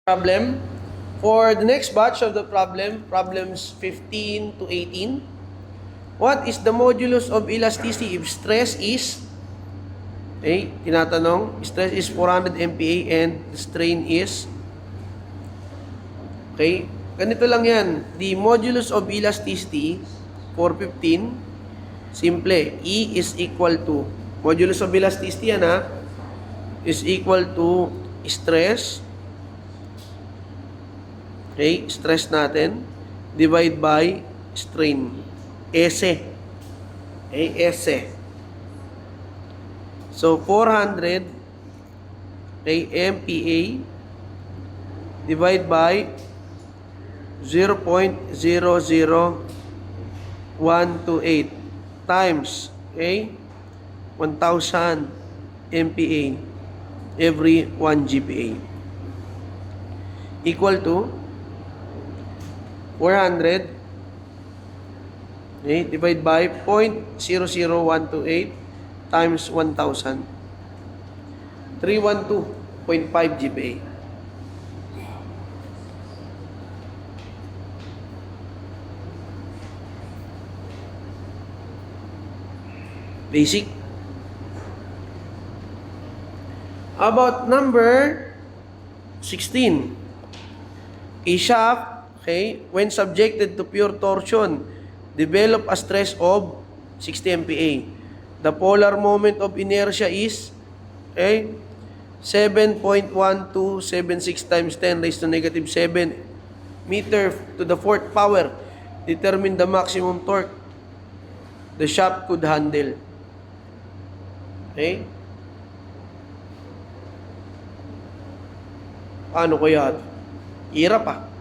problem. For the next batch of the problems 15 to 18, what is the modulus of elasticity if stress is, okay, tinatanong, stress is 400 MPa and strain is, okay, ganito lang yan. The modulus of elasticity for 15, simple, E is equal to, modulus of elasticity yan is equal to stress, okay, stress natin, divide by strain. S. Okay, S. So, 400 okay, MPa divide by 0.00128 times, okay, 1,000 MPa every 1 GPa equal to 400 okay, divide by 0.00128 times 1,000. 312.5 GPa. Basic. About number 16. A shaft, okay, when subjected to pure torsion, develop a stress of 60 MPa. The polar moment of inertia is, okay, 7.1276 times 10 raised to negative 7 meter to the fourth power. Determine the maximum torque the shaft could handle. Okay? Paano kaya? Hirap ah.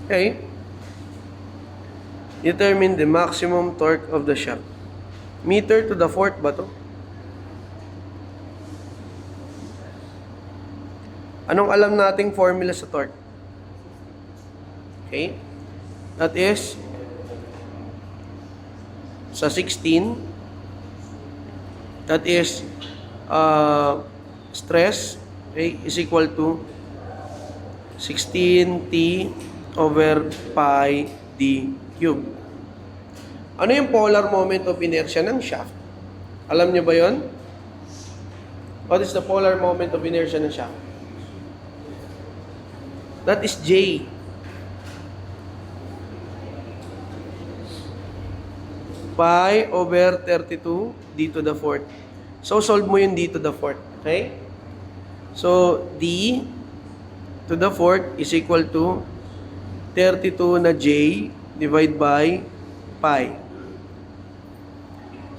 Okay. Determine the maximum torque of the shaft. Meter to the fourth ba to? Anong alam nating formula sa torque? Okay. That is sa 16, that is stress, okay, is equal to 16T over pi d cube. Ano yung polar moment of inertia ng shaft? Alam niyo ba yon? What is the polar moment of inertia ng shaft? That is J. Pi over 32 d to the fourth. So, solve mo yung d to the fourth. Okay? So, d to the fourth is equal to 32 na j divide by pi.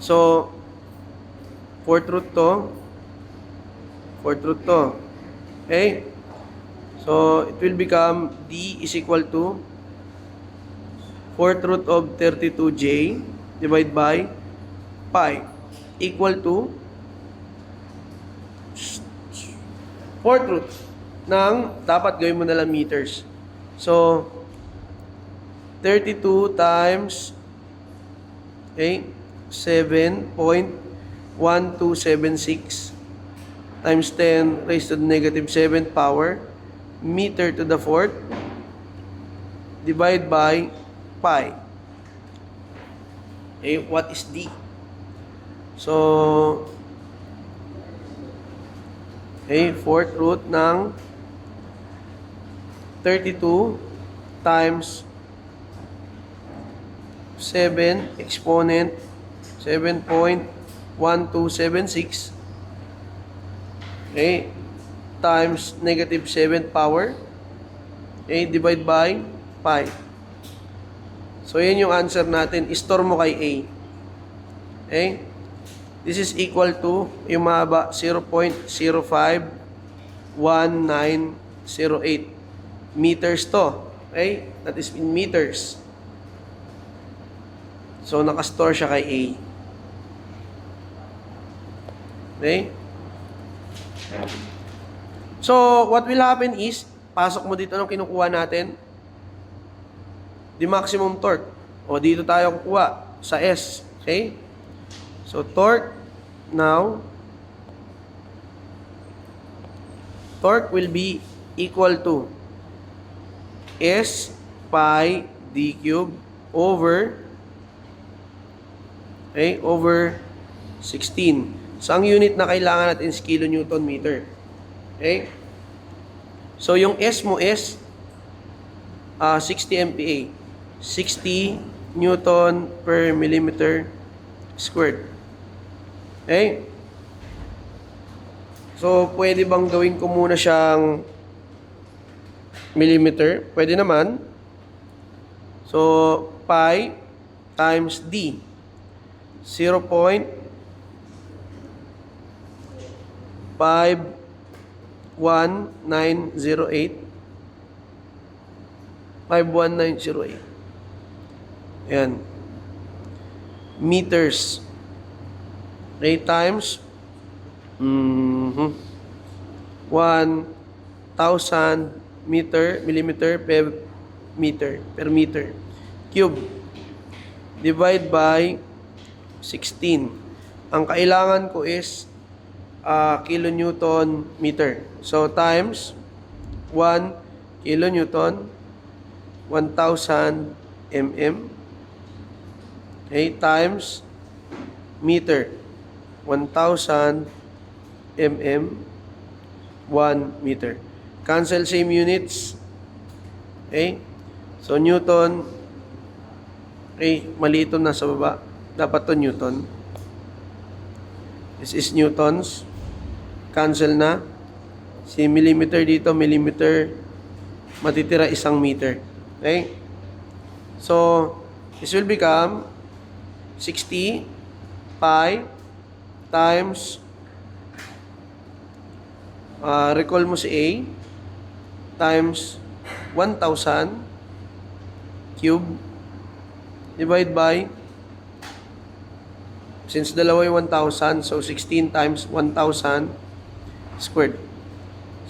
So, fourth root to. Okay? So, it will become d is equal to fourth root of 32j divide by pi equal to fourth root ng, dapat gawin mo na lang meters. So, 32 times, okay, 7.1276 times 10 raised to the negative 7th power, meter to the fourth, divide by pi. Okay, what is D? So, okay, fourth root ng 32 times 7 exponent 7.1276, okay, times negative 7th power, okay, divide by pi. So, yan yung answer natin. Store mo kay A. Okay? This is equal to, yung mahaba, 0.051908 meters to. Okay? That is in meters. So, nakastore siya kay A. Okay? So, what will happen is, pasok mo dito ng kinukuha natin, the maximum torque. O, dito tayo kukuha sa S. Okay? So, torque will be equal to S pi d cube over 16. So, ang unit na kailangan natin is kilonewton meter. Okay? So, yung S mo is 60 MPa. 60 Newton per millimeter squared. Okay? So, pwede bang gawin ko muna siyang millimeter? Pwede naman. So, pi times D. 0.51908. 51908. Ayan. Meters. 8 times 1,000 millimeter per meter. Cube. Divide by 16. Ang kailangan ko is kilonewton meter. So, times 1 kilonewton, 1,000 mm. Okay, times meter. 1,000 mm, 1 meter. Cancel same units. Okay? So, Newton. Okay, mali ito nasa baba. Dapat to Newton. This is Newtons. Cancel na. Si millimeter dito, millimeter. Matitira 1 meter. Okay? So, this will become 60 pi times recall mo si A times 1,000 cube divide by, since dalawa yung 1,000, so 16 times 1,000 squared.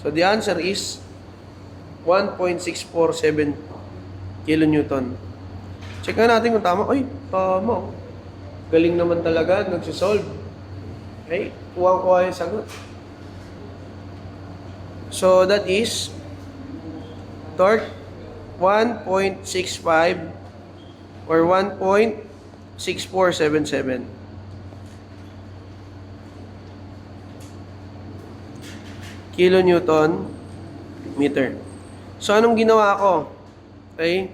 So the answer is 1.647 kilonewton. Check na natin kung tama. Ay, tama. Galing naman talaga, nagsisolve. Okay, kuha yung sagot. So, that is torque 1.65 or 1.6477 kilonewton meter. So, anong ginawa ko? Okay?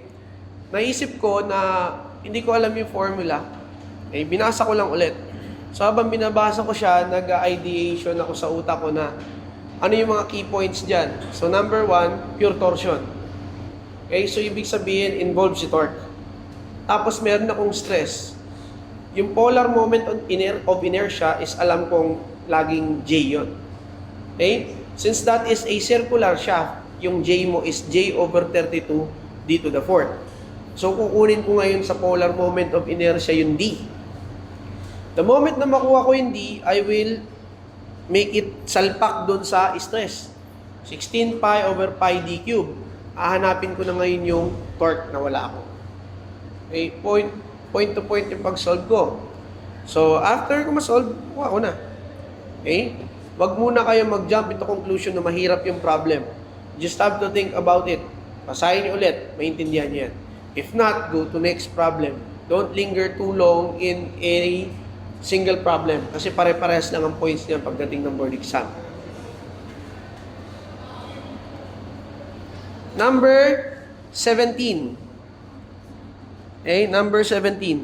Naisip ko na hindi ko alam yung formula. Okay? Binasa ko lang ulit. So, habang binabasa ko siya, nag-ideation ako sa utak ko na ano yung mga key points dyan. So, number 1, pure torsion. Okay? So, ibig sabihin, involved si torque. Tapos, meron akong stress. Yung polar moment of inertia is alam kong laging J yun. Okay? Since that is a circular shaft, yung J mo is J over 32 d to the 4th. So, kukunin ko ngayon sa polar moment of inertia yung D. The moment na makuha ko yung D, I will make it salpak doon sa stress. 16 pi over pi d cube. Hahanapin ko na ngayon yung torque na wala ako. Okay, point to point yung pag-solve ko. So, after ko ma-solve, kuha ko na. Okay? Wag muna kayo mag-jump into conclusion na mahirap yung problem. Just have to think about it. Basahin niyo ulit, maintindihan niyo yan. If not, go to next problem. Don't linger too long in a single problem kasi pare-parehas lang ang points niya pagdating ng board exam. Number 17. Okay, number 17.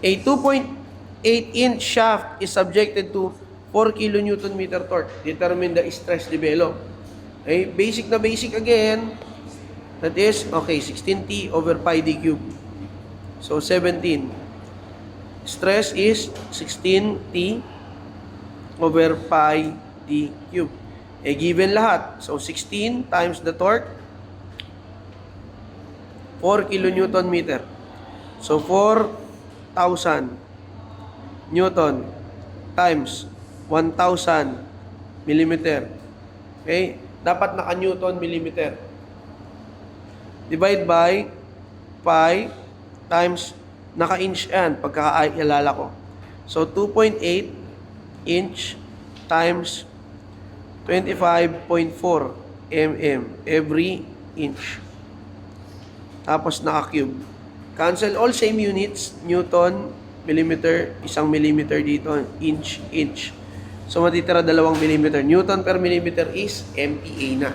A 2.8-inch shaft is subjected to 4 kilonewton meter torque. Determine the stress developed. Okay, basic na basic again. That is, okay, 16T over pi d cube. So, 17. Stress is 16T over pi d cube. Given lahat. So, 16 times the torque 4 kilonewton meter. So, 4,000 Newton times 1,000 millimeter. Okay? Dapat naka-Newton millimeter. Divide by pi times naka-inch yan, pagkakaalala ko. So, 2.8 inch times 25.4 mm every inch. Tapos naka-cube. Cancel all same units, Newton, millimeter, 1 millimeter dito, inch, inch. So, matitira 2 millimeter. Newton per millimeter is MPa na.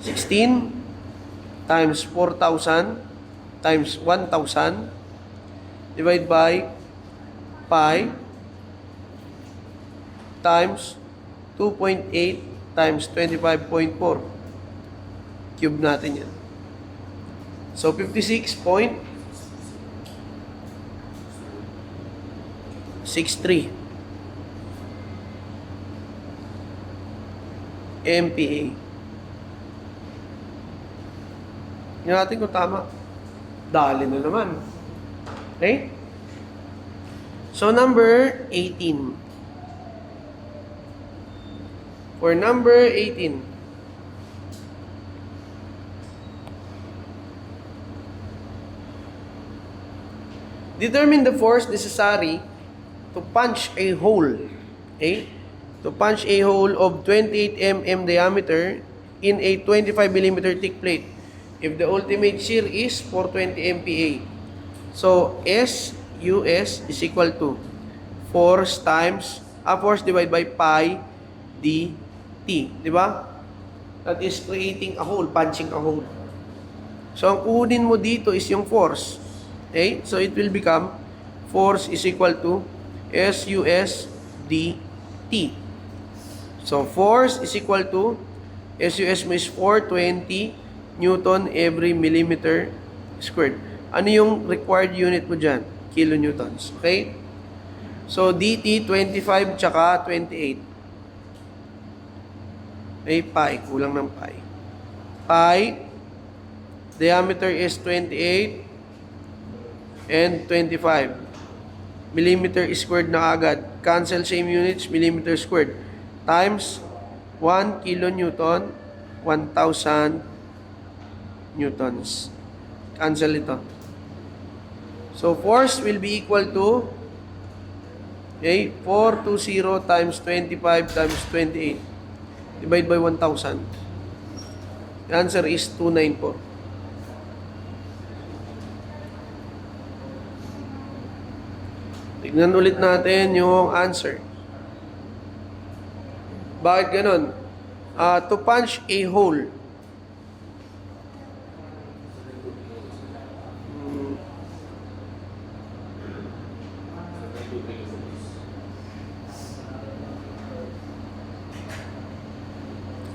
16 times 4,000 times 1,000 divide by pi times 2.8 times 25.4. Cube natin yan. So, 56.63 MPa. Tingnan natin kung tama. Dali na naman. Okay? So, number 18. For number 18, determine the force necessary to punch a hole. Okay? To punch a hole of 28 mm diameter in a 25 mm thick plate if the ultimate shear is 420 MPa. So, US is equal to force times, force divided by pi dt. Di ba? That is creating a hole, punching a hole. So, ang kunin mo dito is yung force. Okay? So, it will become force is equal to SUS dt. So, force is equal to SUS mo is 420 Newton every millimeter squared. Ano yung required unit mo dyan? Kilonewtons. Okay? So, dt 25 tsaka 28. May pi. Kulang ng pi. Pi. Diameter is 28 and 25. Millimeter squared na agad. Cancel same units, millimeter squared. Times 1 kilonewton, 1,000 newtons. Cancel ito. So, force will be equal to 420 times 25 times 28. Divide by 1,000. The answer is 294. Tignan ulit natin yung answer. Bakit ganun? To punch a hole.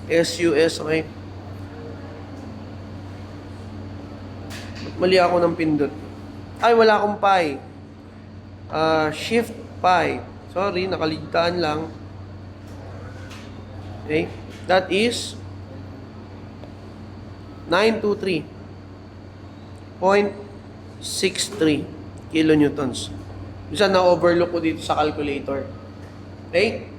SUS, okay? Mali ako ng pindot. Ay, wala akong pi. Shift pi. Sorry, nakaligtaan lang. Okay? That is 923.63 kilonewtons. Bisa na-overlook ko dito sa calculator. Okay?